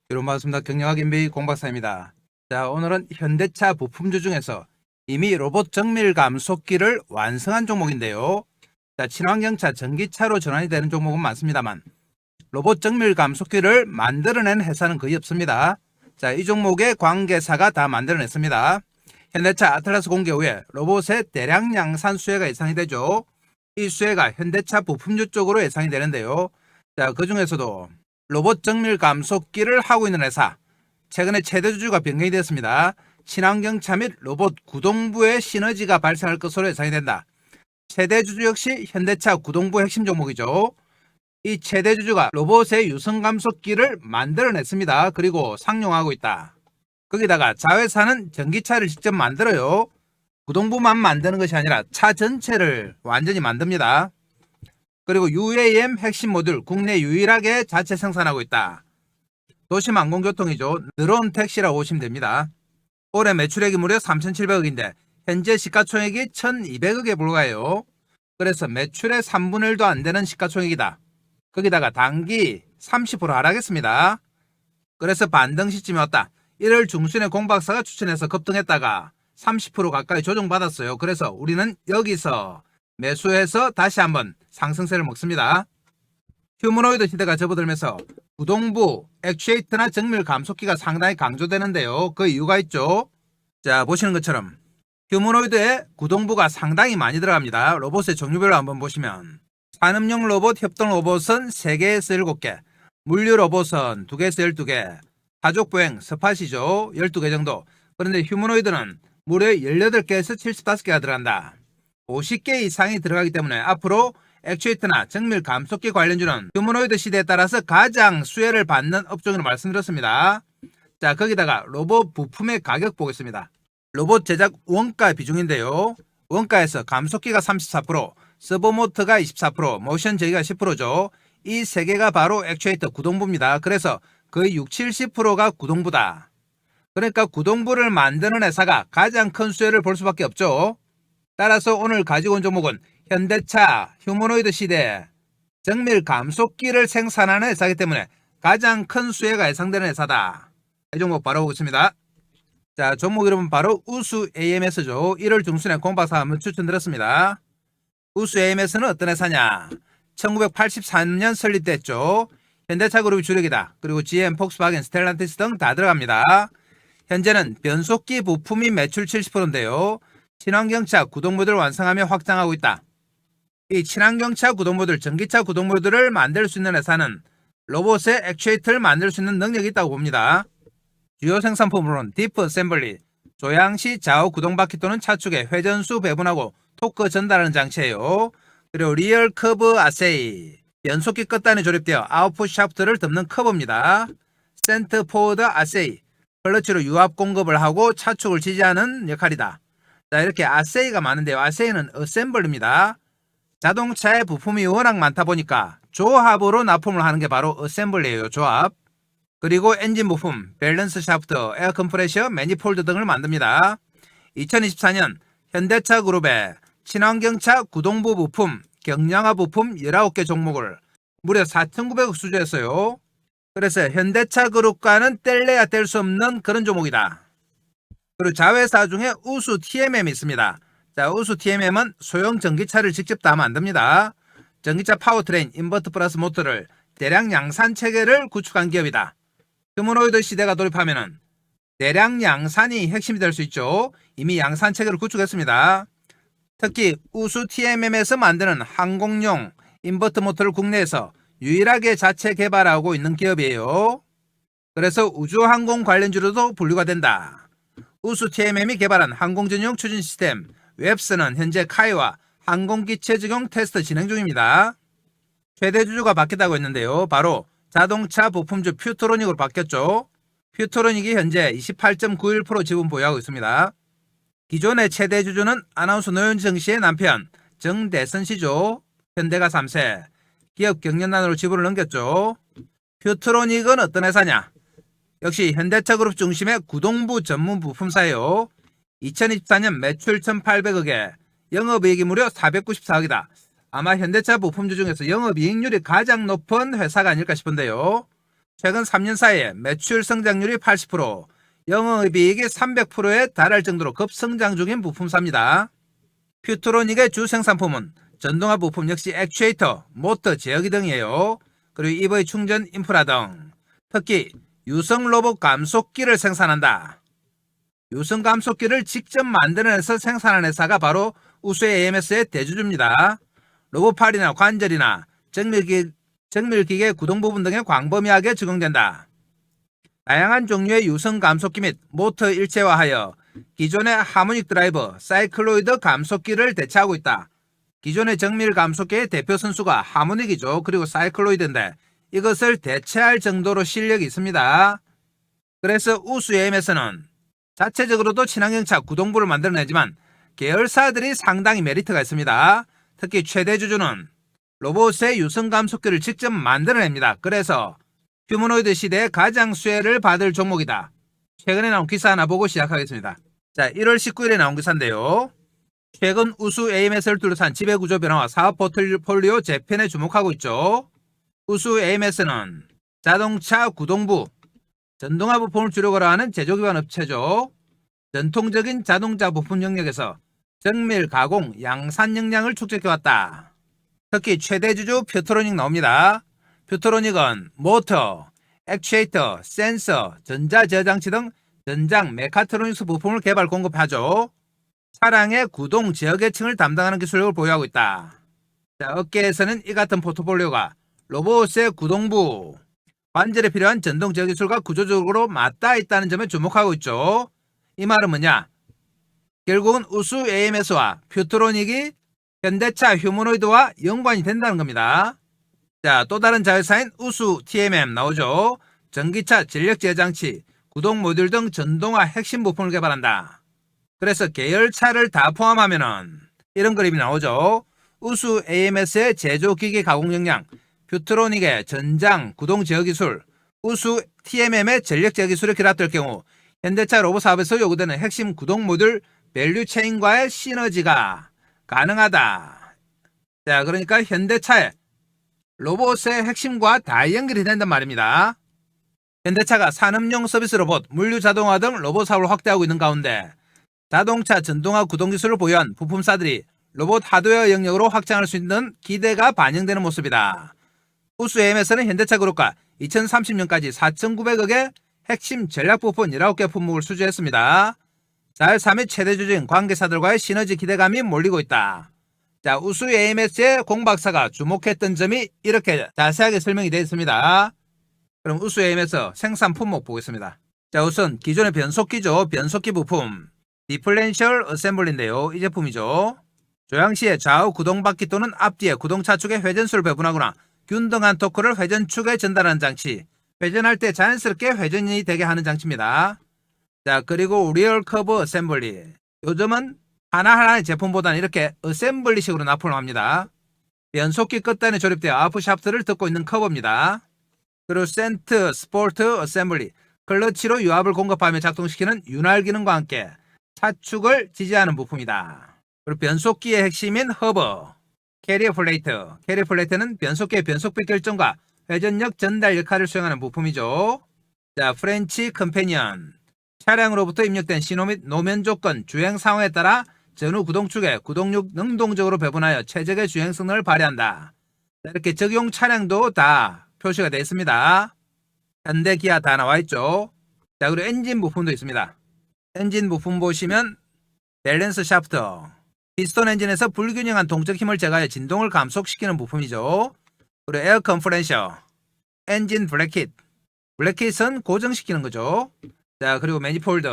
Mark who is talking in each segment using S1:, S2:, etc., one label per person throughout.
S1: 여러분 반갑습니다. 경영학 MBA 공박사입니다. 자, 오늘은 현대차 부품주 중에서 이미 로봇 정밀 감속기를 완성한 종목인데요. 자, 친환경차 전기차로 전환이 되는 종목은 많습니다만 로봇 정밀 감속기를 만들어낸 회사는 거의 없습니다. 자, 이 종목의 관계사가 다 만들어냈습니다. 현대차 아틀라스 공개 후에 로봇의 대량 양산 수혜가 예상이 되죠. 이 수혜가 현대차 부품주 쪽으로 예상이 되는데요. 자, 그 중에서도 로봇 정밀 감속기를 하고 있는 회사, 최근에 최대 주주가 변경이 되었습니다. 친환경차 및 로봇 구동부의 시너지가 발생할 것으로 예상이 된다. 최대 주주 역시 현대차 구동부 핵심 종목이죠. 이 최대 주주가 로봇의 유선 감속기를 만들어냈습니다. 그리고 상용하고 있다. 거기다가 자회사는 전기차를 직접 만들어요. 구동부만 만드는 것이 아니라 차 전체를 완전히 만듭니다. 그리고 UAM 핵심 모듈 국내 유일하게 자체 생산하고 있다. 도심 항공교통이죠. 느론 택시라고 보시면 됩니다. 올해 매출액이 무려 3,700억인데 현재 시가총액이 1,200억에 불과해요. 그래서 매출의 3분의 1도 안 되는 시가총액이다. 거기다가 단기 30% 하락했습니다. 그래서 반등 시점이 왔다. 1월 중순에 공박사가 추천해서 급등했다가 30% 가까이 조정받았어요. 그래서 우리는 여기서 매수해서 다시 한번 상승세를 먹습니다. 휴머노이드 시대가 접어들면서 구동부, 액추에이터나 정밀 감속기가 상당히 강조되는데요. 그 이유가 있죠. 자, 보시는 것처럼 휴머노이드에 구동부가 상당히 많이 들어갑니다. 로봇의 종류별로 한번 보시면 산업용 로봇, 협동 로봇은 3개에서 7개, 물류 로봇은 2개에서 12개, 가족보행, 스팟이죠. 12개 정도. 그런데 휴머노이드는 무려 18개에서 75개가 들어간다. 50개 이상이 들어가기 때문에 앞으로 액추에이터나 정밀 감속기 관련주는 휴머노이드 시대에 따라서 가장 수혜를 받는 업종으로 말씀드렸습니다. 자, 거기다가 로봇 부품의 가격 보겠습니다. 로봇 제작 원가 비중인데요. 원가에서 감속기가 34%, 서버모터가 24%, 모션 제기가 10%죠. 이 3개가 바로 액추에이터 구동부입니다. 그래서 거의 60-70%가 구동부다. 그러니까 구동부를 만드는 회사가 가장 큰 수혜를 볼 수밖에 없죠. 따라서 오늘 가지고 온 종목은 현대차 휴머노이드 시대 정밀 감속기를 생산하는 회사이기 때문에 가장 큰 수혜가 예상되는 회사다. 이 종목 바로 보겠습니다. 자, 종목 이름은 바로 우수 AMS죠. 1월 중순에 공박사 한번 추천드렸습니다. 우수 AMS는 어떤 회사냐? 1983년 설립됐죠. 현대차 그룹이 주력이다. 그리고 GM, 폭스바겐, 스텔란티스 등 다 들어갑니다. 현재는 변속기 부품이 매출 70%인데요. 친환경차 구동모듈을 완성하며 확장하고 있다. 이 친환경차 구동모듈, 전기차 구동모듈을 만들 수 있는 회사는 로봇의 액추에이터를 만들 수 있는 능력이 있다고 봅니다. 주요 생산품으로는 디프 어셈블리, 조향시 좌우 구동바퀴 또는 차축에 회전수 배분하고 토크 전달하는 장치예요. 그리고 리얼 커브 아세이, 변속기 끝단에 조립되어 아웃풋 샤프트를 덮는 커브입니다. 센터 포워드 아세이, 클러치로 유압 공급을 하고 차축을 지지하는 역할이다. 자, 이렇게 아세이가 많은데요. 아세이는 어셈블입니다. 자동차의 부품이 워낙 많다 보니까 조합으로 납품을 하는 게 바로 어셈블이에요. 조합. 그리고 엔진 부품, 밸런스 샤프트, 에어 컴프레셔, 매니폴드 등을 만듭니다. 2024년 현대차 그룹의 친환경차 구동부 부품, 경량화 부품 19개 종목을 무려 4,900억 수주했어요. 그래서 현대차 그룹과는 뗄래야 뗄 수 없는 그런 종목이다. 그리고 자회사 중에 우수 TMM이 있습니다. 자, 우수 TMM은 소형 전기차를 직접 다 만듭니다. 전기차 파워트레인, 인버터 플러스 모터를 대량 양산 체계를 구축한 기업이다. 휴머노이드 시대가 돌입하면은 대량 양산이 핵심이 될 수 있죠. 이미 양산 체계를 구축했습니다. 특히 우수 TMM에서 만드는 항공용 인버터 모터를 국내에서 유일하게 자체 개발하고 있는 기업이에요. 그래서 우주항공 관련주로도 분류가 된다. 우수 TMM이 개발한 항공전용 추진 시스템 웹스는 현재 카이와 항공기체 적용 테스트 진행 중입니다. 최대 주주가 바뀌었다고 했는데요. 바로 자동차 부품주 퓨토로닉으로 바뀌었죠. 퓨토로닉이 현재 28.91% 지분 보유하고 있습니다. 기존의 최대 주주는 아나운서 노현정 씨의 남편 정대선 씨죠. 현대가 3세, 기업 경영난으로 지분을 넘겼죠. 퓨토로닉은 어떤 회사냐? 역시 현대차 그룹 중심의 구동부 전문 부품사예요. 2024년 매출 1,800억에 영업이익이 무려 494억이다. 아마 현대차 부품주 중에서 영업이익률이 가장 높은 회사가 아닐까 싶은데요. 최근 3년 사이에 매출 성장률이 80%, 영업이익이 300%에 달할 정도로 급성장 중인 부품사입니다. 퓨트로닉의 주 생산품은 전동화 부품 역시 액추에이터, 모터, 제어기 등이에요. 그리고 EV 충전 인프라 등. 특히 유성 로봇 감속기를 생산한다. 유성 감속기를 직접 만들어내서 생산하는 회사가 바로 우수 AMS의 대주주입니다. 로봇팔이나 관절이나 정밀기계 구동 부분 등에 광범위하게 적용된다. 다양한 종류의 유성 감속기 및 모터 일체화하여 기존의 하모닉 드라이버, 사이클로이드 감속기를 대체하고 있다. 기존의 정밀 감속기의 대표 선수가 하모닉이죠. 그리고 사이클로이드인데 이것을 대체할 정도로 실력이 있습니다. 그래서 우수 AMS는 자체적으로도 친환경차 구동부를 만들어내지만 계열사들이 상당히 메리트가 있습니다. 특히 최대 주주는 로봇의 유성 감속기를 직접 만들어냅니다. 그래서 휴머노이드 시대에 가장 수혜를 받을 종목이다. 최근에 나온 기사 하나 보고 시작하겠습니다. 자, 1월 19일에 나온 기사인데요. 최근 우수 AMS를 둘러싼 지배구조 변화와 사업 포트폴리오 재편에 주목하고 있죠. 우수 AMS는 자동차 구동부, 전동화 부품을 주로 거래하는 제조기반 업체죠. 전통적인 자동차 부품 영역에서 정밀, 가공, 양산 역량을 축적해왔다. 특히 최대 주주 퓨트로닉 나옵니다. 퓨트로닉은 모터, 액추에이터, 센서, 전자저장치 등 전장, 메카트로닉스 부품을 개발 공급하죠. 차량의 구동 제어계층을 담당하는 기술력을 보유하고 있다. 자, 업계에서는 이 같은 포트폴리오가 로봇의 구동부, 관절에 필요한 전동 제어 기술과 구조적으로 맞닿아 있다는 점에 주목하고 있죠. 이 말은 뭐냐? 결국은 우수 AMS와 퓨트로닉이 현대차 휴머노이드와 연관이 된다는 겁니다. 자, 또 다른 자회사인 우수 TMM 나오죠. 전기차 전력 제어장치, 구동 모듈 등 전동화 핵심 부품을 개발한다. 그래서 계열차를 다 포함하면은 이런 그림이 나오죠. 우수 AMS의 제조기기 가공 역량, 퓨트로닉의 전장 구동 제어 기술, 우수 TMM의 전력 제어 기술이 결합될 경우 현대차 로봇 사업에서 요구되는 핵심 구동 모듈 밸류 체인과의 시너지가 가능하다. 자, 그러니까 현대차의 로봇의 핵심과 다 연결이 된단 말입니다. 현대차가 산업용 서비스 로봇, 물류 자동화 등 로봇 사업을 확대하고 있는 가운데 자동차 전동화 구동 기술을 보유한 부품사들이 로봇 하드웨어 영역으로 확장할 수 있는 기대가 반영되는 모습이다. 우수 AMS는 현대차 그룹과 2030년까지 4,900억의 핵심 전략 부품 19개 품목을 수주했습니다. 자회사 및 최대 주주인 관계사들과의 시너지 기대감이 몰리고 있다. 자, 우수 AMS의 공박사가 주목했던 점이 이렇게 자세하게 설명이 되어 있습니다. 그럼 우수 AMS 생산 품목 보겠습니다. 자, 우선 기존의 변속기죠. 변속기 부품 디플렌셜 어셈블리인데요. 이 제품이죠. 조향 시에 좌우 구동바퀴 또는 앞뒤에 구동차축에 회전수를 배분하거나 균등한 토크를 회전축에 전달하는 장치, 회전할 때 자연스럽게 회전이 되게 하는 장치입니다. 자, 그리고 리얼 커브 어셈블리, 요즘은 하나하나의 제품보다는 이렇게 어셈블리식으로 납품을 합니다. 변속기 끝단에 조립되어 아프샤프트를 덮고 있는 커버입니다. 그리고 센트 스포트 어셈블리, 클러치로 유압을 공급하며 작동시키는 윤활 기능과 함께 차축을 지지하는 부품이다. 그리고 변속기의 핵심인 허버, 캐리어 플레이트, 캐리어 플레이트는 변속기의 변속비 결정과 회전력 전달 역할을 수행하는 부품이죠. 자, 프렌치 컴패니언, 차량으로부터 입력된 신호 및 노면 조건, 주행 상황에 따라 전후 구동축에 구동력 능동적으로 배분하여 최적의 주행 성능을 발휘한다. 자, 이렇게 적용 차량도 다 표시가 되어 있습니다. 현대, 기아 다 나와 있죠. 자, 그리고 엔진 부품도 있습니다. 엔진 부품 보시면 밸런스 샤프트, 피스톤 엔진에서 불균형한 동적 힘을 제거하여 진동을 감속시키는 부품이죠. 그리고 에어 컴프레셔, 엔진 브래킷, 브래킷은 고정시키는 거죠. 자, 그리고 매니폴드,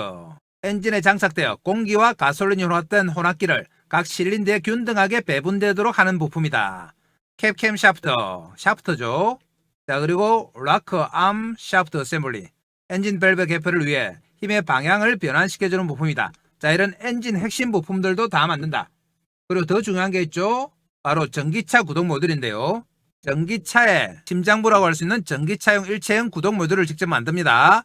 S1: 엔진에 장착되어 공기와 가솔린이 혼합된 혼합기를 각 실린더에 균등하게 배분되도록 하는 부품이다. 캡캠 샤프트, 샤프트죠. 자, 그리고 락커 암 샤프트 어셈블리, 엔진 밸브 개폐를 위해 힘의 방향을 변환시켜주는 부품이다. 자, 이런 엔진 핵심 부품들도 다 만든다. 그리고 더 중요한 게 있죠. 바로 전기차 구동 모듈인데요. 전기차의 심장부라고 할 수 있는 전기차용 일체형 구동 모듈을 직접 만듭니다.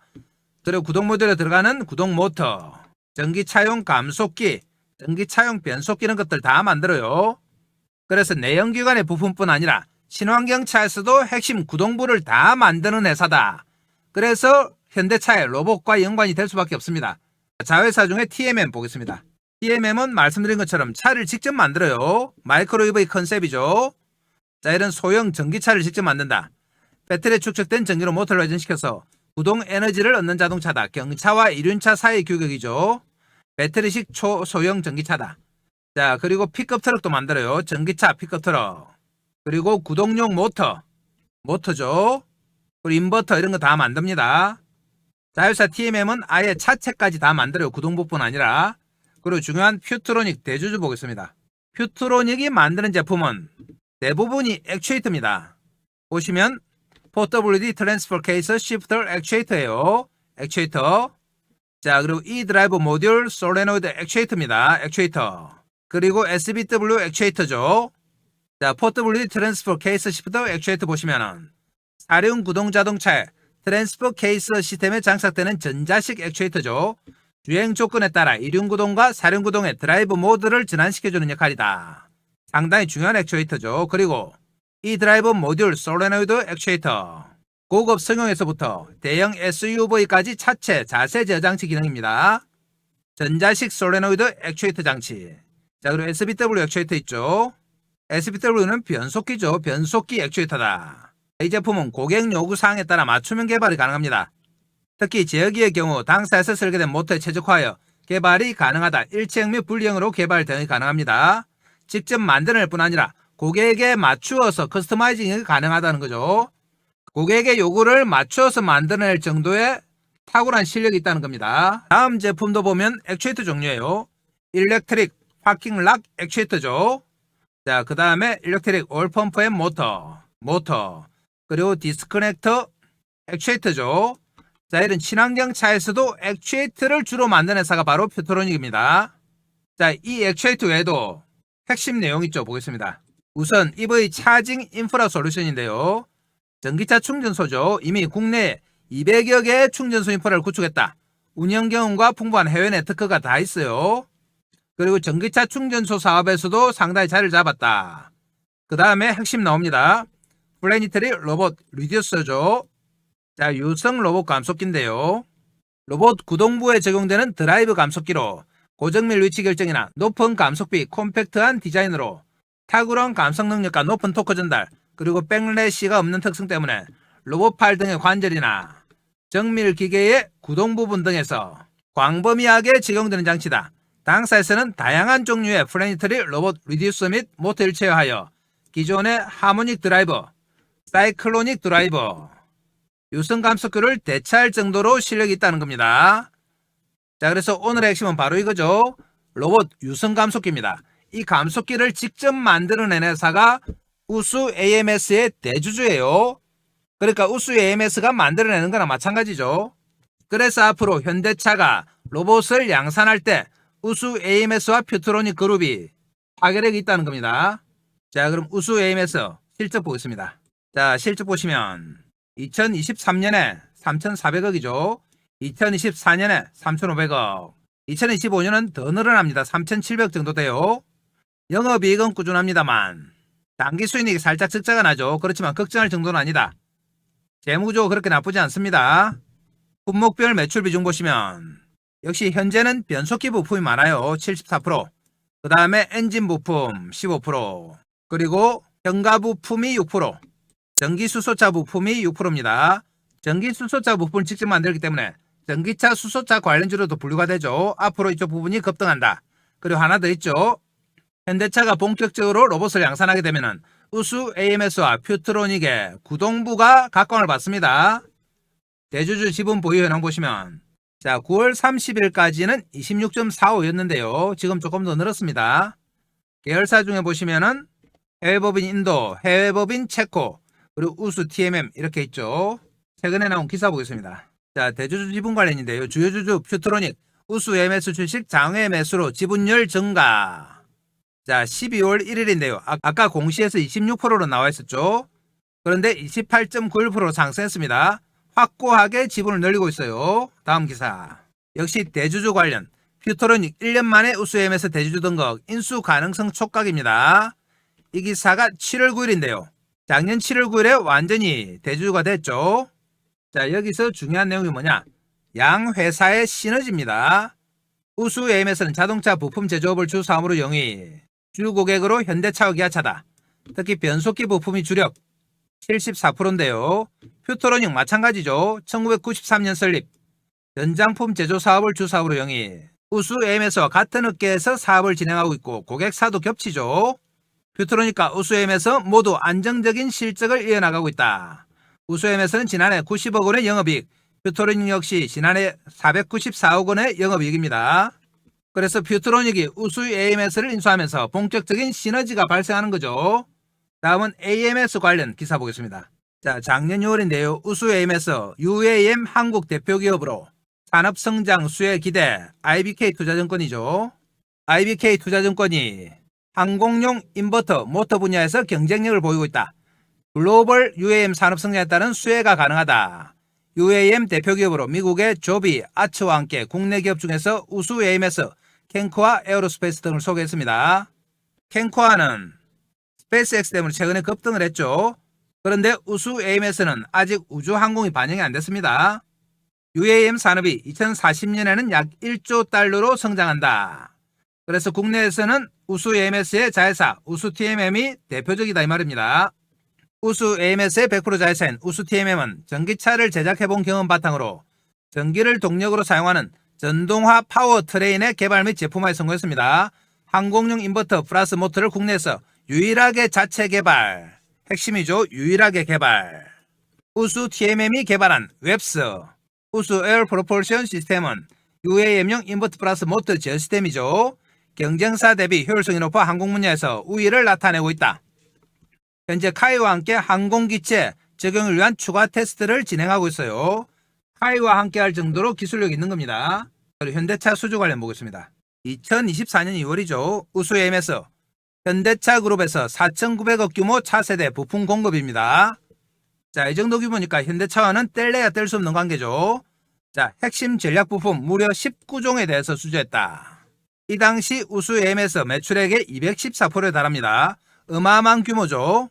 S1: 그리고 구동 모듈에 들어가는 구동 모터, 전기차용 감속기, 전기차용 변속기 이런 것들 다 만들어요. 그래서 내연기관의 부품뿐 아니라 친환경차에서도 핵심 구동부를 다 만드는 회사다. 그래서 현대차의 로봇과 연관이 될 수밖에 없습니다. 자회사 중에 TMM 보겠습니다. TMM은 말씀드린 것처럼 차를 직접 만들어요. 마이크로 EV 컨셉이죠. 자, 이런 소형 전기차를 직접 만든다. 배터리에 축적된 전기로 모터를 회전시켜서 구동 에너지를 얻는 자동차다. 경차와 이륜차 사이의 규격이죠. 배터리식 초소형 전기차다. 자, 그리고 픽업 트럭도 만들어요. 전기차 픽업 트럭. 그리고 구동용 모터죠. 그리고 인버터 이런 거 다 만듭니다. 자회사 TMM은 아예 차체까지 다 만들어요. 구동부뿐 아니라. 그리고 중요한 퓨트로닉 대주주 보겠습니다. 퓨트로닉이 만드는 제품은 대부분이 액추에이터입니다. 보시면 포터블리티 트랜스퍼 케이스 시프터 액추에이터예요. 액추에이터. 자, 그리고 E-드라이브 모듈 솔레노이드 액추에이터입니다. 액추에이터. 그리고 SBW 액추에이터죠. 자, 포터블리티 트랜스퍼 케이스 시프터 액추에이터 보시면은 사륜 구동 자동차의 트랜스퍼 케이스 시스템에 장착되는 전자식 액추에이터죠. 주행 조건에 따라 이륜 구동과 사륜 구동의 드라이브 모드를 전환시켜주는 역할이다. 상당히 중요한 액추에이터죠. 그리고 이 드라이브 모듈 솔레노이드 액추에이터. 고급 승용에서부터 대형 SUV까지 차체 자세 제어 장치 기능입니다. 전자식 솔레노이드 액추에이터 장치. 자, 그리고 SBW 액추에이터 있죠. SBW는 변속기죠. 변속기 액추에이터다. 이 제품은 고객 요구사항에 따라 맞춤형 개발이 가능합니다. 특히 제어기의 경우 당사에서 설계된 모터에 최적화하여 개발이 가능하다. 일체형 및 분리형으로 개발 등이 가능합니다. 직접 만드는 뿐 아니라 고객에게 맞추어서 커스터마이징이 가능하다는 거죠. 고객의 요구를 맞추어서 만들어낼 정도의 탁월한 실력이 있다는 겁니다. 다음 제품도 보면 액추에이터 종류예요. 일렉트릭 파킹 락 액추에이터죠. 자, 그 다음에 일렉트릭 올 펌프 앤 모터. 그리고 디스커넥터 액추에이터죠. 자, 이런 친환경 차에서도 액추에이터를 주로 만드는 회사가 바로 퓨트로닉입니다. 자, 이 액추에이터 외에도 핵심 내용 있죠. 보겠습니다. 우선 EV 차징 인프라 솔루션인데요. 전기차 충전소죠. 이미 국내에 200여 개의 충전소 인프라를 구축했다. 운영 경험과 풍부한 해외 네트워크가 다 있어요. 그리고 전기차 충전소 사업에서도 상당히 자리를 잡았다. 그 다음에 핵심 나옵니다. 플래니터리 로봇 리듀서죠. 자, 유성 로봇 감속기인데요. 로봇 구동부에 적용되는 드라이브 감속기로 고정밀 위치 결정이나 높은 감속비 콤팩트한 디자인으로 탁월한 감속 능력과 높은 토크 전달, 그리고 백래시가 없는 특성 때문에 로봇팔 등의 관절이나 정밀 기계의 구동 부분 등에서 광범위하게 적용되는 장치다. 당사에서는 다양한 종류의 플래니터리 로봇 리듀서 및 모터를 제어하여 기존의 하모닉 드라이브, 사이클로닉 드라이브, 유성 감속기를 대체할 정도로 실력이 있다는 겁니다. 자, 그래서 오늘의 핵심은 바로 이거죠. 로봇 유성 감속기입니다. 이 감속기를 직접 만들어낸 회사가 우수 AMS의 대주주예요. 그러니까 우수 AMS가 만들어내는 거나 마찬가지죠. 그래서 앞으로 현대차가 로봇을 양산할 때 우수 AMS와 퓨트로닉 그룹이 파괴력이 있다는 겁니다. 자, 그럼 우수 AMS 실적 보겠습니다. 자, 실적 보시면 2023년에 3,400억이죠. 2024년에 3,500억. 2025년은 더 늘어납니다. 3,700억 정도 돼요. 영업이익은 꾸준합니다만 단기 수익이 살짝 적자가 나죠. 그렇지만 걱정할 정도는 아니다. 재무구조 그렇게 나쁘지 않습니다. 품목별 매출 비중 보시면 역시 현재는 변속기 부품이 많아요. 74%. 그 다음에 엔진 부품 15%. 그리고 현가 부품이 6%. 전기수소차 부품이 6%입니다. 전기수소차 부품을 직접 만들기 때문에 전기차 수소차 관련주로도 분류가 되죠. 앞으로 이쪽 부분이 급등한다. 그리고 하나 더 있죠. 현대차가 본격적으로 로봇을 양산하게 되면 우수 AMS와 퓨트로닉의 구동부가 각광을 받습니다. 대주주 지분 보유 현황 보시면 자, 9월 30일까지는 26.45였는데요. 지금 조금 더 늘었습니다. 계열사 중에 보시면은 해외법인 인도, 해외법인 체코, 그리고 우수 TMM 이렇게 있죠. 최근에 나온 기사 보겠습니다. 자, 대주주 지분 관련인데요. 주요주주 퓨트로닉, 우수 AMS 주식 장외 매수로 지분율 증가. 자, 12월 1일인데요. 아까 공시에서 26%로 나와 있었죠. 그런데 28.91% 상승했습니다. 확고하게 지분을 늘리고 있어요. 다음 기사. 역시 대주주 관련. 퓨트로닉 1년 만에 우수 AMS 대주주 등록 인수 가능성 촉각입니다. 이 기사가 7월 9일인데요. 작년 7월 9일에 완전히 대주주가 됐죠. 자, 여기서 중요한 내용이 뭐냐? 양 회사의 시너지입니다. 우수 AMS는 자동차 부품 제조업을 주 사업으로 영위, 주 고객으로 현대차와 기아차다. 특히 변속기 부품이 주력 74%인데요. 퓨토로닉 마찬가지죠. 1993년 설립, 전장품 제조 사업을 주 사업으로 영위, 우수 AMS와 같은 업계에서 사업을 진행하고 있고 고객사도 겹치죠. 퓨토로닉과 우수 AMS 모두 안정적인 실적을 이어나가고 있다. 우수 AMS는 지난해 90억 원의 영업이익, 퓨토로닉 역시 지난해 494억 원의 영업이익입니다. 그래서 퓨토로닉이 우수 AMS를 인수하면서 본격적인 시너지가 발생하는 거죠. 다음은 AMS 관련 기사 보겠습니다. 자, 작년 6월인데요. 우수 AMS UAM 한국 대표기업으로 산업성장 수혜 기대 IBK 투자증권이죠. IBK 투자증권이 항공용 인버터 모터 분야에서 경쟁력을 보이고 있다. 글로벌 UAM 산업성장에 따른 수혜가 가능하다. UAM 대표기업으로 미국의 조비, 아츠와 함께 국내 기업 중에서 우수 AMS, 캔코아 에어로스페이스 등을 소개했습니다. 캔코아는 스페이스X 때문에 최근에 급등을 했죠. 그런데 우수 AMS는 아직 우주항공이 반영이 안 됐습니다. UAM 산업이 2040년에는 약 1조 달러로 성장한다. 그래서 국내에서는 우수 AMS의 자회사 우수 TMM이 대표적이다 이 말입니다. 우수 AMS의 100% 자회사인 우수 TMM은 전기차를 제작해본 경험 바탕으로 전기를 동력으로 사용하는 전동화 파워 트레인의 개발 및 제품화에 성공했습니다. 항공용 인버터 플러스 모터를 국내에서 유일하게 자체 개발, 핵심이죠. 유일하게 개발. 우수 TMM이 개발한 웹스 우수 에어 프로폴션 시스템은 UAM용 인버터 플러스 모터 제어 시스템이죠. 경쟁사 대비 효율성이 높아 항공 분야에서 우위를 나타내고 있다. 현재 카이와 함께 항공기체 적용을 위한 추가 테스트를 진행하고 있어요. 카이와 함께 할 정도로 기술력이 있는 겁니다. 그리고 현대차 수주 관련 보겠습니다. 2024년 2월이죠. 우수 AMS 현대차 그룹에서 4,900억 규모 차세대 부품 공급입니다. 자, 이 정도 규모니까 현대차와는 뗄래야 뗄 수 없는 관계죠. 자, 핵심 전략 부품 무려 19종에 대해서 수주했다. 이 당시 우수 AMS 매출액의 214%에 달합니다. 어마어마한 규모죠.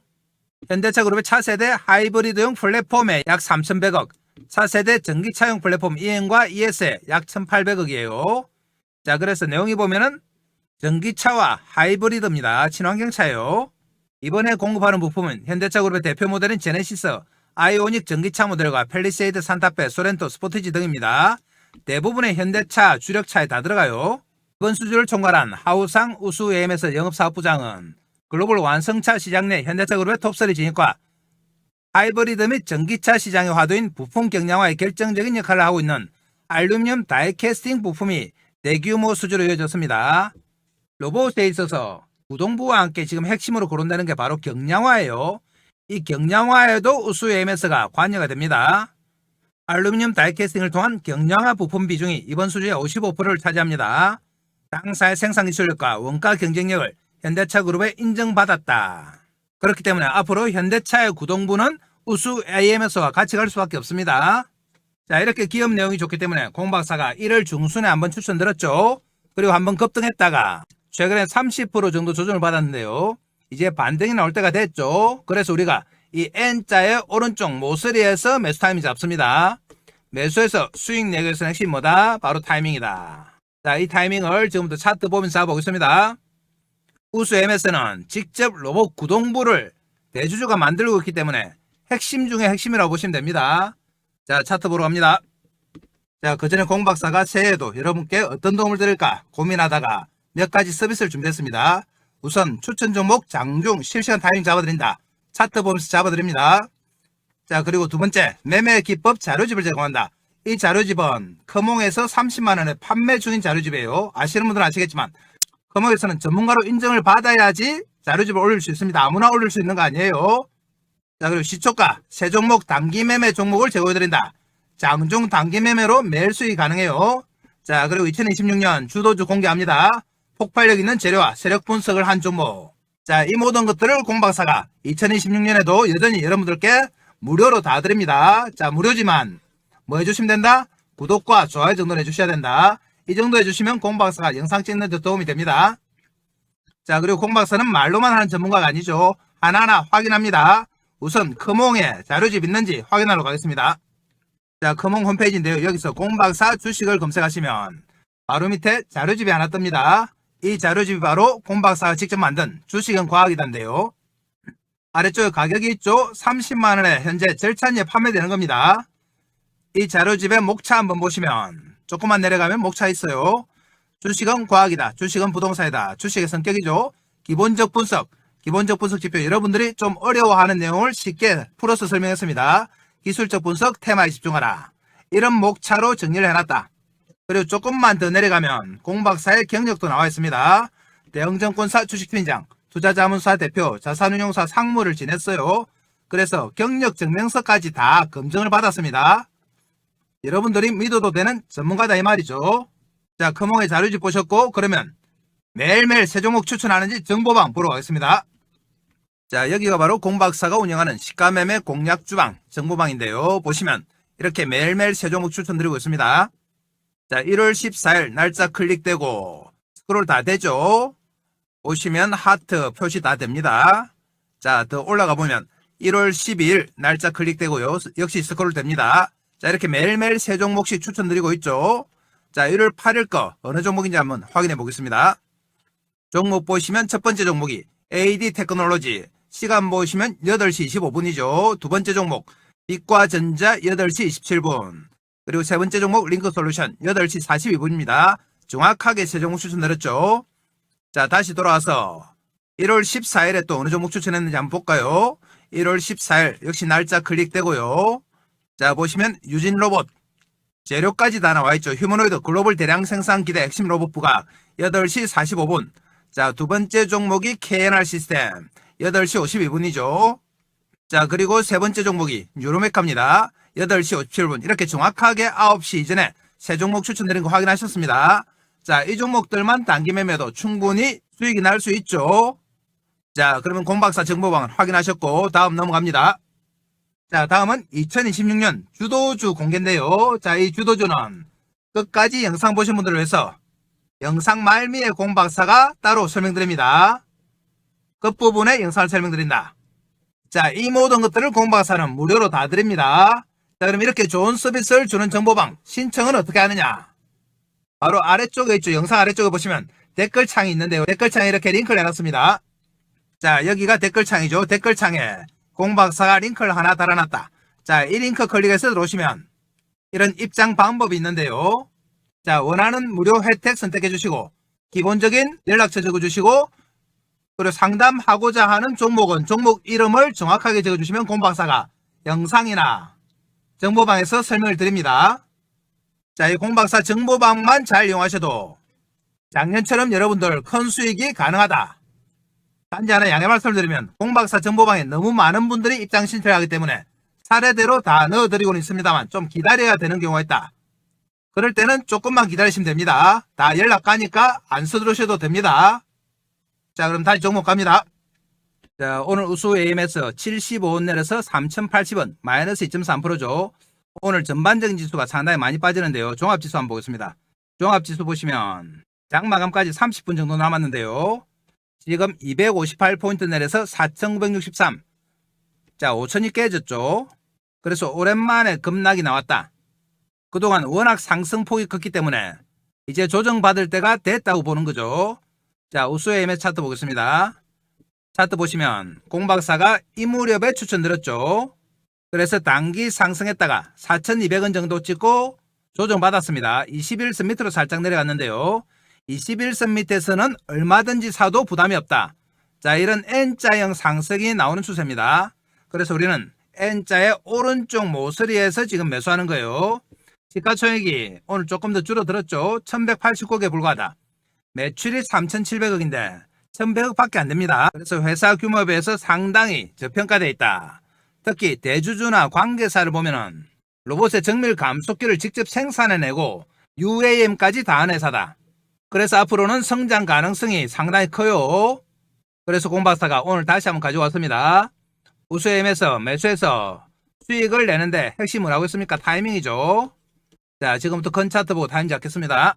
S1: 현대차 그룹의 차세대 하이브리드용 플랫폼에 약 3,100억, 차세대 전기차용 플랫폼 EN과 ES에 약 1,800억이에요. 자, 그래서 내용이 보면은 전기차와 하이브리드입니다. 친환경차예요. 이번에 공급하는 부품은 현대차 그룹의 대표 모델인 제네시스, 아이오닉 전기차 모델과 펠리세이드, 산타페, 소렌토, 스포티지 등입니다. 대부분의 현대차 주력차에 다 들어가요. 이번 수주를 총괄한 하우상 우수 AMS 영업사업부장은 글로벌 완성차 시장 내 현대차 그룹의 톱3 진입과 하이브리드 및 전기차 시장의 화두인 부품 경량화에 결정적인 역할을 하고 있는 알루미늄 다이캐스팅 부품이 대규모 수주로 이어졌습니다. 로봇에 있어서 구동부와 함께 지금 핵심으로 거론되는 게 바로 경량화예요. 이 경량화에도 우수 AMS가 관여가 됩니다. 알루미늄 다이캐스팅을 통한 경량화 부품 비중이 이번 수주의 55%를 차지합니다. 당사의 생산 기술력과 원가 경쟁력을 현대차 그룹에 인정받았다. 그렇기 때문에 앞으로 현대차의 구동부는 우수 AMS와 같이 갈 수밖에 없습니다. 자, 이렇게 기업 내용이 좋기 때문에 공박사가 1월 중순에 한번 추천드렸죠. 그리고 한번 급등했다가 최근에 30% 정도 조정을 받았는데요. 이제 반등이 나올 때가 됐죠. 그래서 우리가 이 N자의 오른쪽 모서리에서 매수 타이밍 잡습니다. 매수해서 수익 내기 위해서는 핵심 뭐다? 바로 타이밍이다. 자, 이 타이밍을 지금부터 차트 보면서 잡아보겠습니다. 우수 AMS는 직접 로봇 구동부를 대주주가 만들고 있기 때문에 핵심 중에 핵심이라고 보시면 됩니다. 자, 차트 보러 갑니다. 자, 그 전에 공박사가 새해에도 여러분께 어떤 도움을 드릴까 고민하다가 몇 가지 서비스를 준비했습니다. 우선 추천 종목 장중 실시간 타이밍 잡아드린다. 차트 보면서 잡아드립니다. 자, 그리고 두 번째 매매 기법 자료집을 제공한다. 이 자료집은 커몽에서 30만원에 판매 중인 자료집이에요. 아시는 분들은 아시겠지만 커몽에서는 전문가로 인정을 받아야지 자료집을 올릴 수 있습니다. 아무나 올릴 수 있는 거 아니에요. 자, 그리고 시초가 세 종목 단기 매매 종목을 제공해드린다. 장중 단기 매매로 매일 수익이 가능해요. 자, 그리고 2026년 주도주 공개합니다. 폭발력 있는 재료와 세력 분석을 한 종목. 자, 이 모든 것들을 공박사가 2026년에도 여전히 여러분들께 무료로 다 드립니다. 자, 무료지만 뭐 해주시면 된다? 구독과 좋아요 정도는 해주셔야 된다. 이 정도 해주시면 공박사가 영상 찍는 데 도움이 됩니다. 자, 그리고 공박사는 말로만 하는 전문가가 아니죠. 하나하나 확인합니다. 우선 커몽에 자료집 있는지 확인하러 가겠습니다. 자, 커몽 홈페이지인데요. 여기서 공박사 주식을 검색하시면 바로 밑에 자료집이 하나 뜹니다. 이 자료집이 바로 공박사가 직접 만든 주식은 과학이단데요. 아래쪽에 가격이 있죠. 30만원에 현재 절찬리에 판매되는 겁니다. 이 자료집의 목차 한번 보시면 조금만 내려가면 목차 있어요. 주식은 과학이다. 주식은 부동산이다. 주식의 성격이죠. 기본적 분석 지표, 여러분들이 좀 어려워하는 내용을 쉽게 풀어서 설명했습니다. 기술적 분석 테마에 집중하라. 이런 목차로 정리를 해놨다. 그리고 조금만 더 내려가면 공박사의 경력도 나와 있습니다. 대형증권사 주식팀장, 투자자문사 대표, 자산운용사 상무를 지냈어요. 그래서 경력 증명서까지 다 검증을 받았습니다. 여러분들이 믿어도 되는 전문가다 이 말이죠. 자, 커몽의 자료집 보셨고, 그러면 매일매일 새 종목 추천하는지 정보방 보러 가겠습니다. 자, 여기가 바로 공박사가 운영하는 시가매매 공략주방 정보방인데요. 보시면 이렇게 매일매일 새 종목 추천드리고 있습니다. 자, 1월 14일 날짜 클릭되고 스크롤 다 되죠. 보시면 하트 표시 다 됩니다. 자, 더 올라가 보면 1월 12일 날짜 클릭되고요. 역시 스크롤 됩니다. 자, 이렇게 매일매일 새 종목씩 추천드리고 있죠. 자, 1월 8일 거 어느 종목인지 한번 확인해 보겠습니다. 종목 보시면 첫 번째 종목이 AD 테크놀로지, 시간 보시면 8시 25분이죠. 두 번째 종목 빛과전자 8시 27분, 그리고 세 번째 종목 링크솔루션 8시 42분입니다. 정확하게 세 종목 추천드렸죠. 자, 다시 돌아와서 1월 14일에 또 어느 종목 추천했는지 한번 볼까요? 1월 14일 역시 날짜 클릭되고요. 자, 보시면 유진로봇 재료까지 다 나와있죠. 휴머노이드 글로벌 대량 생산 기대 핵심 로봇 부각 8시 45분. 자, 두 번째 종목이 KNR 시스템 8시 52분이죠. 자, 그리고 세 번째 종목이 뉴로메카입니다. 8시 57분. 이렇게 정확하게 9시 이전에 세 종목 추천드린 거 확인하셨습니다. 자, 이 종목들만 단기 매매도 충분히 수익이 날 수 있죠. 자, 그러면 공박사 정보방을 확인하셨고 다음 넘어갑니다. 자, 다음은 2026년 주도주 공개인데요. 자, 이 주도주는 끝까지 영상 보신 분들을 위해서 영상 말미에 공박사가 따로 설명드립니다. 끝부분에 영상을 설명드린다. 자, 이 모든 것들을 공박사는 무료로 다 드립니다. 자, 그럼 이렇게 좋은 서비스를 주는 정보방 신청은 어떻게 하느냐? 바로 아래쪽에 있죠. 영상 아래쪽에 보시면 댓글창이 있는데요. 댓글창에 이렇게 링크를 해놨습니다. 자, 여기가 댓글창이죠. 댓글창에 공박사가 링크를 하나 달아놨다. 자, 이 링크 클릭해서 들어오시면 이런 입장 방법이 있는데요. 자, 원하는 무료 혜택 선택해 주시고 기본적인 연락처 적어 주시고 그리고 상담하고자 하는 종목은 종목 이름을 정확하게 적어 주시면 공박사가 영상이나 정보방에서 설명을 드립니다. 자, 이 공박사 정보방만 잘 이용하셔도 작년처럼 여러분들 큰 수익이 가능하다. 단지 하나 양해 말씀을 드리면 공박사 정보방에 너무 많은 분들이 입장 신청을 하기 때문에 사례대로 다 넣어드리고는 있습니다만 좀 기다려야 되는 경우가 있다. 그럴 때는 조금만 기다리시면 됩니다. 다 연락 가니까 안 서두르셔도 됩니다. 자, 그럼 다시 종목 갑니다. 자, 오늘 우수 AMS 75원 내려서 3080원 마이너스 2.3%죠. 오늘 전반적인 지수가 상당히 많이 빠지는데요. 종합지수 한번 보겠습니다. 종합지수 보시면 장마감까지 30분 정도 남았는데요. 지금 258포인트 내려서 4963. 자, 5천이 깨졌죠. 그래서 오랜만에 급락이 나왔다. 그동안 워낙 상승폭이 컸기 때문에 이제 조정받을 때가 됐다고 보는 거죠. 자, 우수 AMS 차트 보겠습니다. 차트 보시면 공박사가 이 무렵에 추천드렸죠. 그래서 단기 상승했다가 4,200원 정도 찍고 조정받았습니다. 21선 밑으로 살짝 내려갔는데요. 21선 밑에서는 얼마든지 사도 부담이 없다. 자, 이런 N자형 상승이 나오는 추세입니다. 그래서 우리는 N자의 오른쪽 모서리에서 지금 매수하는 거예요. 시가총액이 오늘 조금 더 줄어들었죠. 1189억에 불과하다. 매출이 3,700억인데 1,100억 밖에 안 됩니다. 그래서 회사 규모에 비해서 상당히 저평가되어 있다. 특히 대주주나 관계사를 보면은 로봇의 정밀 감속기를 직접 생산해내고 UAM까지 다 한 회사다. 그래서 앞으로는 성장 가능성이 상당히 커요. 그래서 공박사가 오늘 다시 한번 가져왔습니다. 우수엠에서 매수해서 수익을 내는데 핵심은 뭐라고 했습니까? 타이밍이죠. 자, 지금부터 큰 차트 보고 타이밍 잡겠습니다.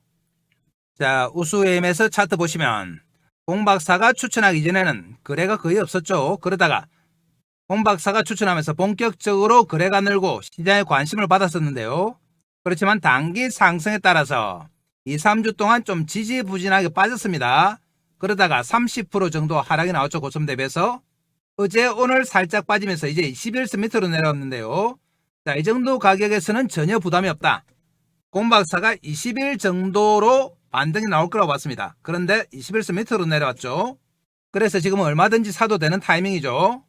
S1: 자, 우수엠에서 차트 보시면 공박사가 추천하기 전에는 거래가 거의 없었죠. 그러다가 공 박사가 추천하면서 본격적으로 거래가 늘고 시장에 관심을 받았었는데요. 그렇지만 단기 상승에 따라서 2, 3주 동안 좀 지지부진하게 빠졌습니다. 그러다가 30% 정도 하락이 나왔죠. 고점 대비해서. 어제 오늘 살짝 빠지면서 이제 21선 밑으로 내려왔는데요. 자, 이 정도 가격에서는 전혀 부담이 없다. 공 박사가 20일 정도로 반등이 나올 거라고 봤습니다. 그런데 21선 밑으로 내려왔죠. 그래서 지금은 얼마든지 사도 되는 타이밍이죠.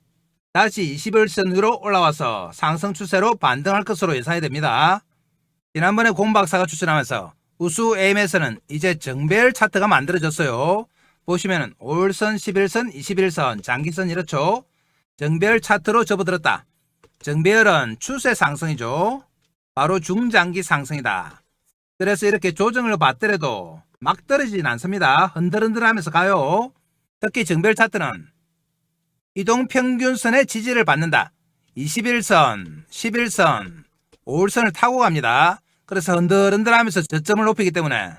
S1: 다시 21선 위로 올라와서 상승 추세로 반등할 것으로 예상이 됩니다. 지난번에 공 박사가 추천하면서 우수 AM에서는 이제 정배열 차트가 만들어졌어요. 보시면은 5일선, 11선, 21선, 장기선 이렇죠. 정배열 차트로 접어들었다. 정배열은 추세 상승이죠. 바로 중장기 상승이다. 그래서 이렇게 조정을 받더라도 막 떨어지진 않습니다. 흔들흔들하면서 가요. 특히 정배열 차트는 이동평균선의 지지를 받는다. 21선, 11선, 5일선을 타고 갑니다. 그래서 흔들흔들하면서 저점을 높이기 때문에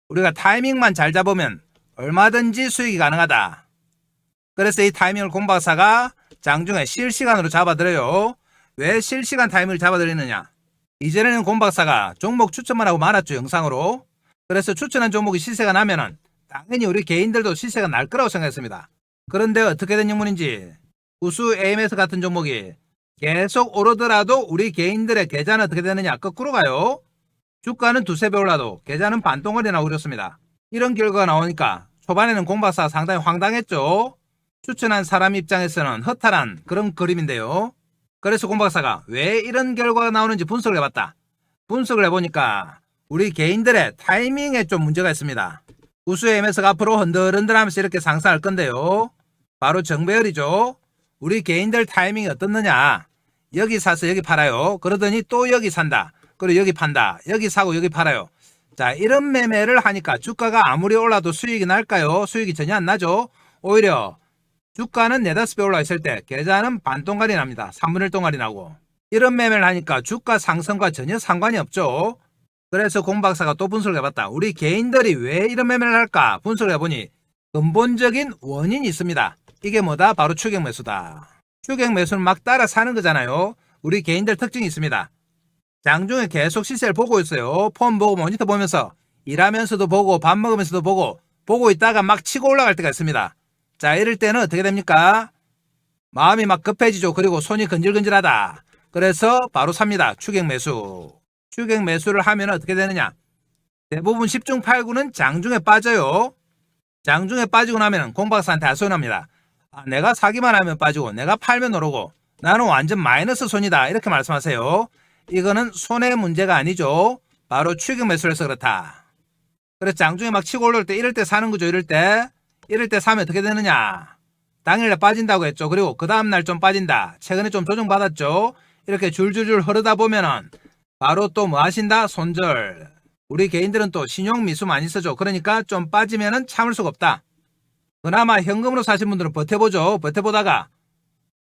S1: 우리가 타이밍만 잘 잡으면 얼마든지 수익이 가능하다. 그래서 이 타이밍을 공 박사가 장중에 실시간으로 잡아드려요. 왜 실시간 타이밍을 잡아드리느냐? 이전에는 공 박사가 종목 추천만 하고 말았죠, 영상으로. 그래서 추천한 종목이 시세가 나면은 당연히 우리 개인들도 시세가 날 거라고 생각했습니다. 그런데 어떻게 된 영문인지 우수 AMS 같은 종목이 계속 오르더라도 우리 개인들의 계좌는 어떻게 되느냐? 거꾸로 가요. 주가는 두세 배 올라도 계좌는 반동거리나 오렸습니다. 이런 결과가 나오니까 초반에는 공 박사가 상당히 황당했죠. 추천한 사람 입장에서는 허탈한 그런 그림인데요. 그래서 공 박사가 왜 이런 결과가 나오는지 분석을 해봤다. 분석을 해보니까 우리 개인들의 타이밍에 좀 문제가 있습니다. 우수 AMS가 앞으로 흔들흔들하면서 이렇게 상승할 건데요. 바로 정배열이죠. 우리 개인들 타이밍이 어떻느냐? 여기 사서 여기 팔아요. 그러더니 또 여기 산다. 그리고 여기 판다. 여기 사고 여기 팔아요. 자, 이런 매매를 하니까 주가가 아무리 올라도 수익이 날까요? 수익이 전혀 안 나죠. 오히려 주가는 4, 5배 올라 있을 때 계좌는 반동갈이 납니다. 3분의 1 동갈이 나고. 이런 매매를 하니까 주가 상승과 전혀 상관이 없죠. 그래서 공 박사가 또 분석을 해봤다. 우리 개인들이 왜 이런 매매를 할까? 분석을 해보니 근본적인 원인이 있습니다. 이게 뭐다? 바로 추격 매수다. 추격 매수는 막 따라 사는 거잖아요. 우리 개인들 특징이 있습니다. 장중에 계속 시세를 보고 있어요. 폰 보고 모니터 보면서 일하면서도 보고 밥 먹으면서도 보고 있다가 막 치고 올라갈 때가 있습니다. 자, 이럴 때는 어떻게 됩니까? 마음이 막 급해지죠. 그리고 손이 근질근질하다. 그래서 바로 삽니다. 추격 매수. 추격 매수를 하면 어떻게 되느냐? 대부분 10중 8구는 장중에 빠져요. 장중에 빠지고 나면 공 박사한테 하소연합니다. 내가 사기만 하면 빠지고 내가 팔면 오르고 나는 완전 마이너스 손이다. 이렇게 말씀하세요. 이거는 손의 문제가 아니죠. 바로 추격 매수를 해서 그렇다. 그래서 장중에 막 치고 올라올 때 이럴 때 사는 거죠. 이럴 때 사면 어떻게 되느냐? 당일에 빠진다고 했죠. 그리고 그 다음날 좀 빠진다. 최근에 좀 조정받았죠. 이렇게 줄줄줄 흐르다 보면은 바로 또 뭐 하신다? 손절. 우리 개인들은 또 신용 미수 많이 쓰죠. 그러니까 좀 빠지면은 참을 수가 없다. 그나마 현금으로 사신 분들은 버텨보죠. 버텨보다가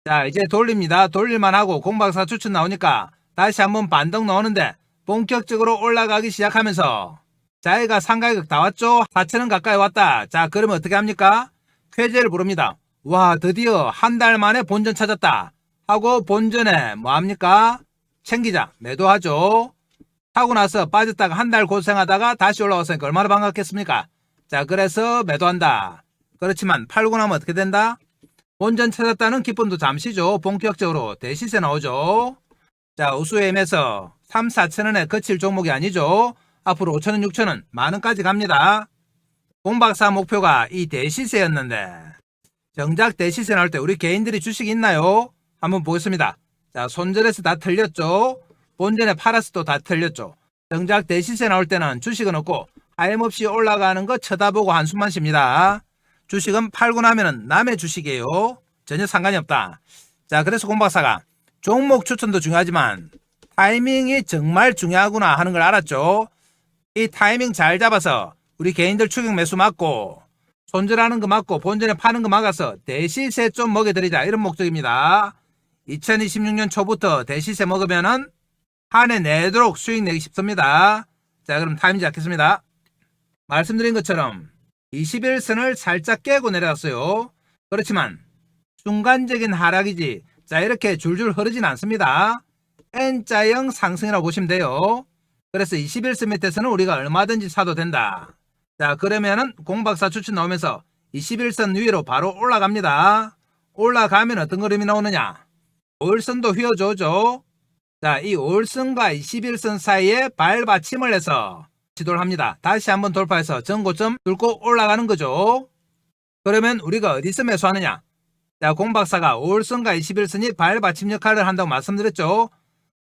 S1: 자, 이제 돌립니다. 돌릴만 하고 공박사 추천 나오니까 다시 한번 반등 나오는데 본격적으로 올라가기 시작하면서 자기가 상가격 다 왔죠. 4천원 가까이 왔다. 자, 그러면 어떻게 합니까? 쾌재를 부릅니다. 와, 드디어 한 달 만에 본전 찾았다 하고 본전에 뭐 합니까? 챙기자. 매도하죠. 하고 나서 빠졌다가 한 달 고생하다가 다시 올라왔으니까 얼마나 반갑겠습니까? 자, 그래서 매도한다. 그렇지만 팔고 나면 어떻게 된다? 본전 찾았다는 기쁨도 잠시죠. 본격적으로 대시세 나오죠. 자, 우수엠에서 3, 4천원에 그칠 종목이 아니죠. 앞으로 5천원, 6천원, 만원까지 갑니다. 공박사 목표가 이 대시세였는데 정작 대시세 나올 때 우리 개인들이 주식이 있나요? 한번 보겠습니다. 자, 손절해서 다 틀렸죠. 본전에 팔아서도 다 틀렸죠. 정작 대시세 나올 때는 주식은 없고 하염없이 올라가는 거 쳐다보고 한숨만 쉽니다. 주식은 팔고 나면은 남의 주식이에요. 전혀 상관이 없다. 자, 그래서 공박사가 종목 추천도 중요하지만 타이밍이 정말 중요하구나 하는 걸 알았죠. 이 타이밍 잘 잡아서 우리 개인들 추격 매수 맞고 손절하는 거 맞고 본전에 파는 거 막아서 대시세 좀 먹여드리자, 이런 목적입니다. 2026년 초부터 대시세 먹으면은 한 해 내도록 수익 내기 쉽습니다. 자, 그럼 타이밍 잡겠습니다. 말씀드린 것처럼 21선을 살짝 깨고 내려왔어요. 그렇지만 순간적인 하락이지 자, 이렇게 줄줄 흐르진 않습니다. N자형 상승이라고 보시면 돼요. 그래서 21선 밑에서는 우리가 얼마든지 사도 된다. 자, 그러면은 공박사 추천 나오면서 21선 위로 바로 올라갑니다. 올라가면 어떤 그림이 나오느냐? 5일선도 휘어줘죠. 자, 이 5일선과 21선 사이에 발받침을 해서 지도를 합니다. 다시 한번 돌파해서 전고점 뚫고 올라가는 거죠. 그러면 우리가 어디서 매수하느냐? 자, 공박사가 5일선과 21선이 발받침 역할을 한다고 말씀드렸죠.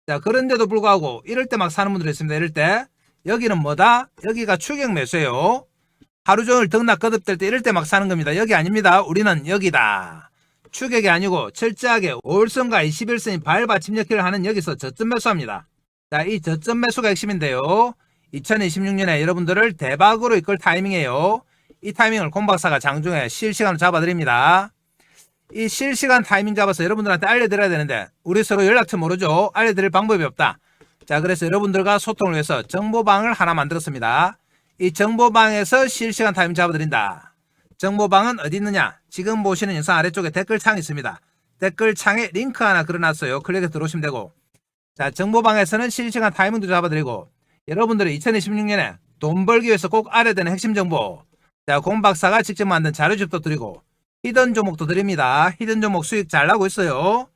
S1: 자, 그런데도 불구하고 이럴 때 막 사는 분들이 있습니다. 이럴 때 여기는 뭐다? 여기가 추격 매수예요. 하루 종일 등락 거듭될 때 이럴 때 막 사는 겁니다. 여기 아닙니다. 우리는 여기다. 추격이 아니고 철저하게 5일선과 21선이 발받침 역할을 하는 여기서 저점 매수합니다. 자, 이 저점 매수가 핵심인데요. 2026년에 여러분들을 대박으로 이끌 타이밍이에요. 이 타이밍을 공박사가 장중에 실시간으로 잡아드립니다. 이 실시간 타이밍 잡아서 여러분들한테 알려드려야 되는데 우리 서로 연락처 모르죠. 알려드릴 방법이 없다. 자, 그래서 여러분들과 소통을 위해서 정보방을 하나 만들었습니다. 이 정보방에서 실시간 타이밍 잡아드린다. 정보방은 어디 있느냐? 지금 보시는 영상 아래쪽에 댓글창이 있습니다. 댓글창에 링크 하나 걸어놨어요. 클릭해서 들어오시면 되고, 자, 정보방에서는 실시간 타이밍도 잡아드리고, 여러분들이 2026년에 돈 벌기 위해서 꼭 알아야 되는 핵심 정보, 자, 공박사가 직접 만든 자료집도 드리고 히든 종목도 드립니다. 히든 종목 수익 잘 나고 있어요.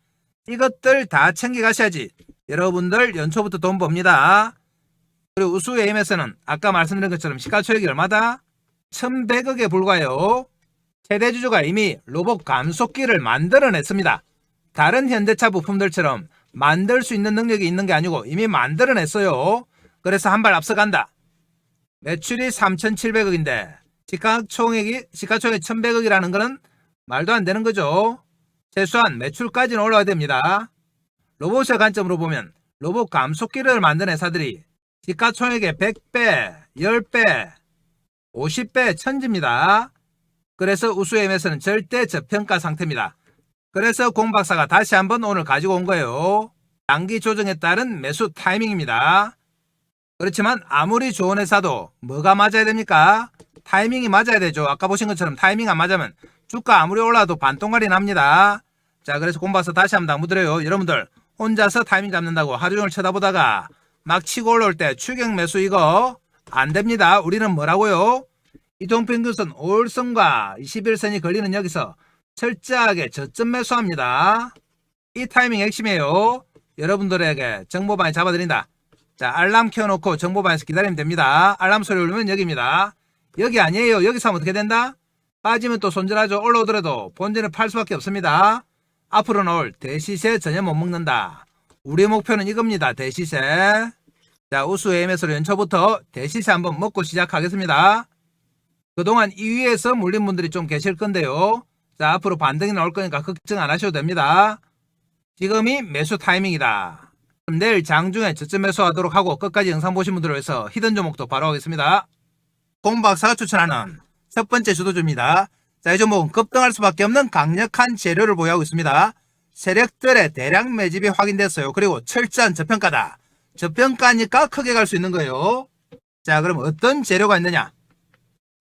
S1: 이것들 다 챙겨가셔야지 여러분들 연초부터 돈 법니다. 그리고 우수에임에서는 아까 말씀드린 것처럼 시가총액이 얼마다? 1100억에 불과해요. 최대주주가 이미 로봇 감속기를 만들어냈습니다. 다른 현대차 부품들처럼 만들 수 있는 능력이 있는 게 아니고 이미 만들어냈어요. 그래서 한 발 앞서간다. 매출이 3700억인데 시가총액이 1100억이라는 거는 말도 안 되는 거죠. 최소한 매출까지는 올라와야 됩니다. 로봇의 관점으로 보면 로봇 감속기를 만든 회사들이 시가총액의 100배, 10배, 50배 천지입니다. 그래서 우수엠에서는 절대 저평가 상태입니다. 그래서 공박사가 다시 한번 오늘 가지고 온 거예요. 단기 조정에 따른 매수 타이밍입니다. 그렇지만 아무리 좋은 회사도 뭐가 맞아야 됩니까? 타이밍이 맞아야 되죠. 아까 보신 것처럼 타이밍 안 맞으면 주가 아무리 올라도 반동갈이 납니다. 자, 그래서 공박사 다시 한번 당부드려요. 여러분들 혼자서 타이밍 잡는다고 하루 종일 쳐다보다가 막 치고 올라올 때 추격 매수 이거 안 됩니다. 우리는 뭐라고요? 이동평균선 5일선과 21선이 걸리는 여기서 철저하게 저점 매수합니다. 이 타이밍 핵심이에요. 여러분들에게 정보방에 잡아드린다. 자, 알람 켜놓고 정보방에서 기다리면 됩니다. 알람 소리 울리면 여기입니다. 여기 아니에요. 여기서 하면 어떻게 된다? 빠지면 또 손절하죠. 올라오더라도 본전을 팔 수밖에 없습니다. 앞으로 나올 대시세 전혀 못 먹는다. 우리 목표는 이겁니다. 대시세. 자, 우수에임에서 연초부터 대시세 한번 먹고 시작하겠습니다. 그동안 이 위에서 물린 분들이 좀 계실 건데요. 자, 앞으로 반등이 나올 거니까 걱정 안 하셔도 됩니다. 지금이 매수 타이밍이다. 그럼 내일 장중에 저점 매수하도록 하고 끝까지 영상 보신 분들을 위해서 히든 종목도 바로 하겠습니다. 공박사가 추천하는 첫 번째 주도주입니다. 자, 이 종목은 급등할 수밖에 없는 강력한 재료를 보유하고 있습니다. 세력들의 대량 매집이 확인됐어요. 그리고 철저한 저평가다. 저평가니까 크게 갈 수 있는 거예요. 자, 그럼 어떤 재료가 있느냐?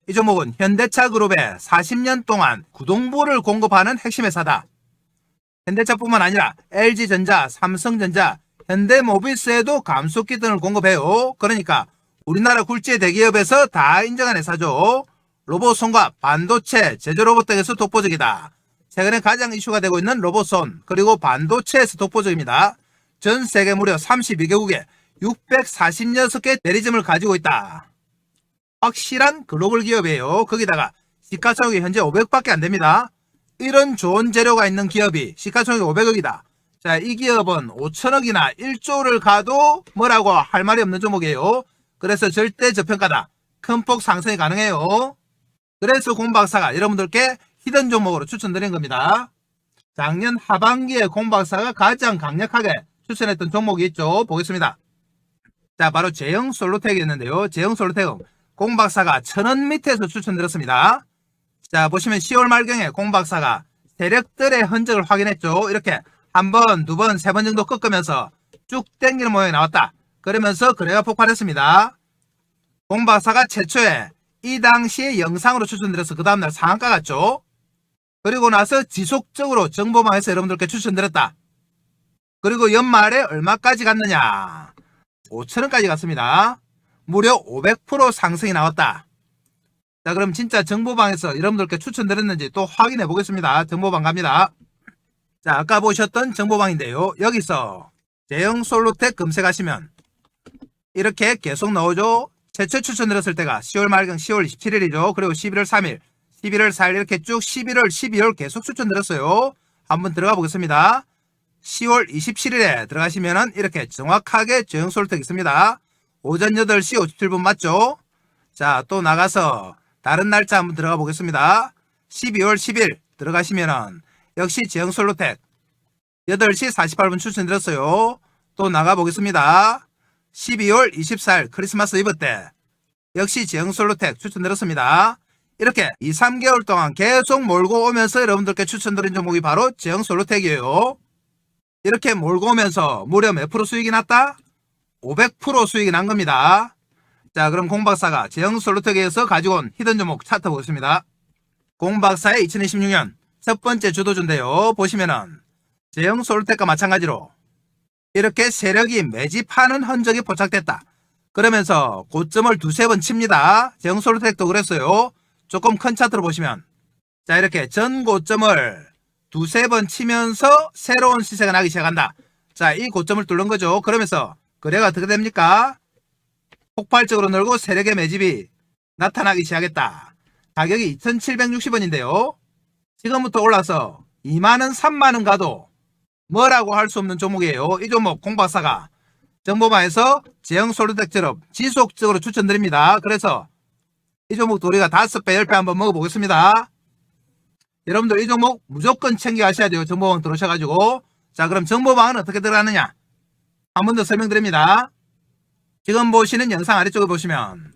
S1: 이 종목은 현대차 그룹에 40년 동안 구동부를 공급하는 핵심 회사다. 현대차뿐만 아니라 LG전자, 삼성전자, 현대모비스에도 감속기 등을 공급해요. 그러니까 우리나라 굴지의 대기업에서 다 인정한 회사죠. 로봇손과 반도체, 제조 로봇 등에서 독보적이다. 최근에 가장 이슈가 되고 있는 로봇손, 그리고 반도체에서 독보적입니다. 전 세계 무려 32개국에 646개 대리점을 가지고 있다. 확실한 글로벌 기업이에요. 거기다가 시가총액이 현재 500밖에 안 됩니다. 이런 좋은 재료가 있는 기업이 시가총액이 500억이다. 자, 이 기업은 5천억이나 1조를 가도 뭐라고 할 말이 없는 종목이에요. 그래서 절대 저평가다. 큰 폭 상승이 가능해요. 그래서 공박사가 여러분들께 히든 종목으로 추천드린 겁니다. 작년 하반기에 공박사가 가장 강력하게 추천했던 종목이 있죠. 보겠습니다. 자, 바로 제형 솔루텍이었는데요. 제형 솔루텍은 공박사가 1000원 밑에서 추천드렸습니다. 자, 보시면 10월 말경에 공박사가 세력들의 흔적을 확인했죠. 이렇게 한 번, 두 번, 세 번 정도 꺾으면서 쭉 땡기는 모양이 나왔다. 그러면서 거래가 폭발했습니다. 공박사가 최초에 이 당시에 영상으로 추천드려서 그 다음날 상한가 갔죠. 그리고 나서 지속적으로 정보방에서 여러분들께 추천드렸다. 그리고 연말에 얼마까지 갔느냐? 5,000원까지 갔습니다. 무려 500% 상승이 나왔다. 자, 그럼 진짜 정보방에서 여러분들께 추천드렸는지 또 확인해 보겠습니다. 정보방 갑니다. 자, 아까 보셨던 정보방인데요. 여기서 제형 솔루텍 검색하시면 이렇게 계속 나오죠. 최초 추천드렸을 때가 10월 말경 10월 27일이죠. 그리고 11월 3일, 11월 4일 이렇게 쭉 11월, 12월 계속 추천드렸어요. 한번 들어가 보겠습니다. 10월 27일에 들어가시면은 이렇게 정확하게 제형 솔루텍 있습니다. 오전 8시 57분 맞죠? 자, 또 나가서 다른 날짜 한번 들어가 보겠습니다. 12월 10일 들어가시면은 역시 제형 솔루텍 8시 48분 추천드렸어요. 또 나가 보겠습니다. 12월 24일 크리스마스 이브 때 역시 제형 솔루텍 추천드렸습니다. 이렇게 2, 3개월 동안 계속 몰고 오면서 여러분들께 추천드린 종목이 바로 제형 솔루텍이에요. 이렇게 몰고 오면서 무려 몇 프로 수익이 났다? 500% 수익이 난 겁니다. 자, 그럼 공박사가 제형 솔루텍에서 가지고 온 히든 종목 차트 보겠습니다. 공박사의 2026년 첫 번째 주도주인데요. 보시면은 제형 솔루텍과 마찬가지로 이렇게 세력이 매집하는 흔적이 포착됐다. 그러면서 고점을 두세 번 칩니다. 제형 솔루텍도 그랬어요. 조금 큰 차트로 보시면 자, 이렇게 전 고점을 두세 번 치면서 새로운 시세가 나기 시작한다. 자, 이 고점을 뚫는 거죠. 그러면서 거래가 어떻게 됩니까? 폭발적으로 늘고 세력의 매집이 나타나기 시작했다. 가격이 2,760원인데요. 지금부터 올라서 2만원, 3만원 가도 뭐라고 할 수 없는 종목이에요. 이 종목 공박사가 정보방에서 제형 솔루텍처럼 지속적으로 추천드립니다. 그래서 이 종목도 우리가 5배, 10배 한번 먹어보겠습니다. 여러분들 이 종목 무조건 챙겨 가셔야 돼요. 정보방 들어오셔가지고. 자, 그럼 정보방은 어떻게 들어가느냐? 한 번 더 설명드립니다. 지금 보시는 영상 아래쪽에 보시면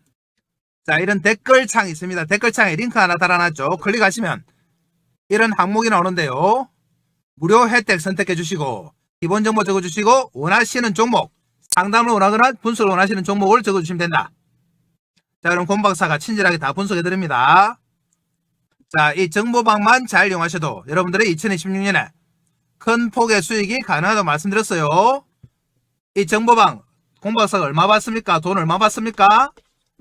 S1: 자, 이런 댓글창이 있습니다. 댓글창에 링크 하나 달아놨죠. 클릭하시면 이런 항목이 나오는데요. 무료 혜택 선택해 주시고 기본 정보 적어 주시고 원하시는 종목, 상담을 원하거나 분석을 원하시는 종목을 적어 주시면 된다. 자, 그럼 공박사가 친절하게 다 분석해 드립니다. 자, 이 정보방만 잘 이용하셔도 여러분들의 2026년에 큰 폭의 수익이 가능하다고 말씀드렸어요. 이 정보방 공박사가 얼마 받습니까? 돈 얼마 받습니까?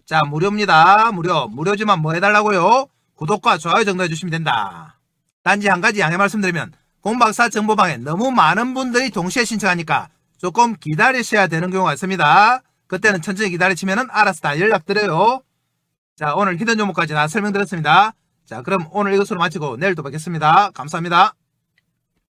S1: 자, 무료입니다. 무료지만 뭐 해달라고요? 구독과 좋아요 정도 해주시면 된다. 단지 한 가지 양해 말씀드리면 공박사 정보방에 너무 많은 분들이 동시에 신청하니까 조금 기다리셔야 되는 경우가 있습니다. 그때는 천천히 기다리시면 알아서 다 연락드려요. 자, 오늘 히든 종목까지 다 설명드렸습니다. 자, 그럼 오늘 이것으로 마치고 내일 또 뵙겠습니다. 감사합니다.